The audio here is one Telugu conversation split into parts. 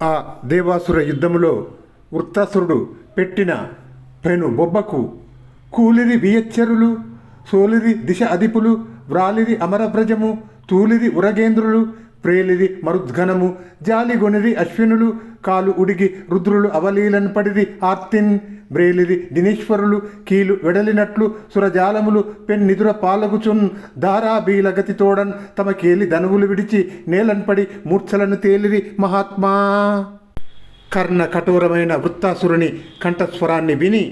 ఆ దేవాసుర యుద్ధములో వృత్తాసురుడు పెట్టిన పెను బొబ్బకు కూలిరి వియచ్చరులు, సోలిరి దిశ అధిపులు, వ్రాలిరి అమరప్రజము, తూలిరి ఉరగేంద్రులు, ప్రేలిరి మరుద్ఘనము, జాలిగొనిరి అశ్వినులు, కాలు ఉడిగి రుద్రులు అవలీలన్ పడిరి ఆర్తిన్, బ్రేలిరి దినేశ్వరులు, కీలు వెడలినట్లు సురజాలములు పెన్నిదుర పాలగుచున్, దారాబీల గతితోడన్ తమ కేలి ధనువులు విడిచి నేలన్పడి మూర్ఛలను తేలిరి మహాత్మా. కర్ణ కఠోరమైన వృత్తాసురుని కంఠస్వరాన్ని విని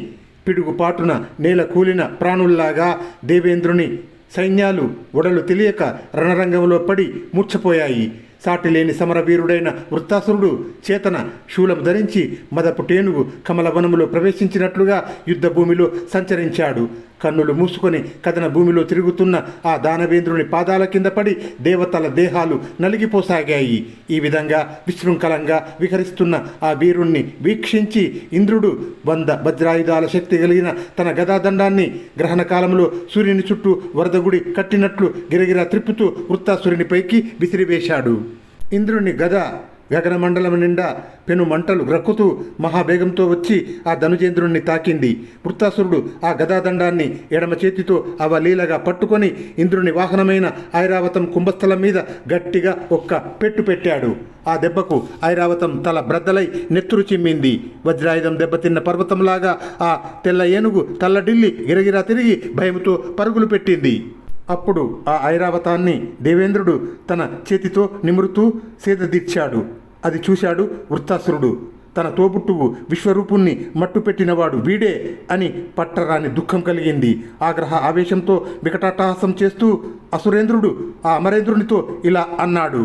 పిడుగుపాటున నేల కూలిన ప్రాణుల్లాగా దేవేంద్రుని సైన్యాలు ఒడలు తెలియక రణరంగంలో పడి మూర్ఛపోయాయి. సాటిలేని సమరవీరుడైన వృత్తాసురుడు చేతన శూలం ధరించి మదపు టేనుగు కమలవనములో ప్రవేశించినట్లుగా యుద్ధ భూమిలో సంచరించాడు. కన్నులు మూసుకొని కథన భూమిలో తిరుగుతున్న ఆ దానవేంద్రుని పాదాల కింద పడి దేవతల దేహాలు నలిగిపోసాగాయి. ఈ విధంగా విశృంఖలంగా విహరిస్తున్న ఆ వీరుణ్ణి వీక్షించి ఇంద్రుడు 100 వజ్రాయుధాల శక్తి కలిగిన తన గదాదండాన్ని గ్రహణ కాలంలో సూర్యుని చుట్టూ వరదగుడి కట్టినట్లు గిరగిరా త్రిప్పుతూ వృత్తాసురుని పైకి విసిరివేశాడు. ఇంద్రుని గద గగనమండలం నిండా పెను మంటలు గ్రక్కుతూ మహావేగంతో వచ్చి ఆ ధనుజేంద్రుణ్ణి తాకింది. వృత్తాసురుడు ఆ గదాదండాన్ని ఎడమ చేతితో అవలీలగా పట్టుకొని ఇంద్రుని వాహనమైన ఐరావతం కుంభస్థలం మీద గట్టిగా ఒక్క పెట్టు పెట్టాడు. ఆ దెబ్బకు ఐరావతం తల బ్రద్దలై నెత్తురు చిమ్మింది. వజ్రాయుధం దెబ్బతిన్న పర్వతంలాగా ఆ తెల్ల ఏనుగు తల్లడిల్లి గిరగిరా తిరిగి భయంతో పరుగులు పెట్టింది. అప్పుడు ఆ ఐరావతాన్ని దేవేంద్రుడు తన చేతితో నిమురుతూ సేదదీర్చాడు. అది చూశాడు వృత్తాసురుడు. తన తోబుట్టువు విశ్వరూపుణ్ణి మట్టుపెట్టినవాడు వీడే అని పట్టరాని దుఃఖం కలిగింది. ఆగ్రహ ఆవేశంతో వికటాటహాసం చేస్తూ అసురేంద్రుడు ఆ అమరేంద్రునితో ఇలా అన్నాడు: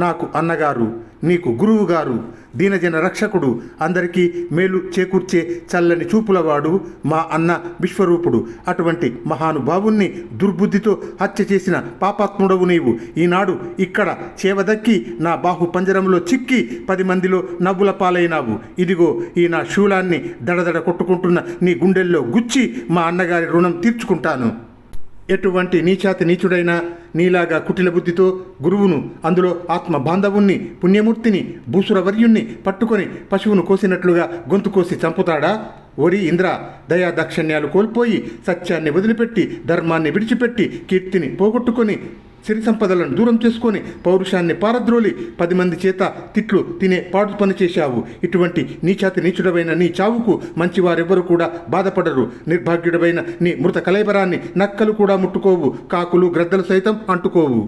నాకు అన్నగారు, నీకు గురువు గారు, దీనజన రక్షకుడు, అందరికీ మేలు చేకూర్చే చల్లని చూపులవాడు మా అన్న విశ్వరూపుడు. అటువంటి మహానుభావుణ్ణి దుర్బుద్ధితో హత్య చేసిన పాపాత్ముడవు నీవు. ఈనాడు ఇక్కడ చేవదక్కి నా బాహు పంజరంలో చిక్కి 10 మందిలో నవ్వుల పాలైనావు. ఇదిగో ఈ నా శూలాన్ని దడదడ కొట్టుకుంటున్న నీ గుండెల్లో గుచ్చి మా అన్నగారి రుణం తీర్చుకుంటాను. ఎటువంటి నీచాతి నీచుడైనా నీలాగా కుటిల బుద్ధితో గురువును, అందులో ఆత్మ బాంధవుణ్ణి, పుణ్యమూర్తిని, భూసురవర్యుణ్ణి పట్టుకొని పశువును కోసినట్లుగా గొంతు కోసి చంపుతాడా? ఓరి ఇంద్ర, దయా దాక్షణ్యాలు కోల్పోయి సత్యాన్ని వదిలిపెట్టి ధర్మాన్ని విడిచిపెట్టి కీర్తిని పోగొట్టుకొని సిరి సంపదలను దూరం చేసుకొని పౌరుషాన్ని పారద్రోలి 10 మంది చేత తిట్లు తినే పాడు పని చేశావు. ఇటువంటి నీచాతి నీచుడవైన నీ చావుకు మంచివారెవ్వరూ కూడా బాధపడరు. నిర్భాగ్యుడవైన నీ మృత కలైబరాన్ని నక్కలు కూడా ముట్టుకోవు, కాకులు గ్రద్దలు సైతం అంటుకోవు.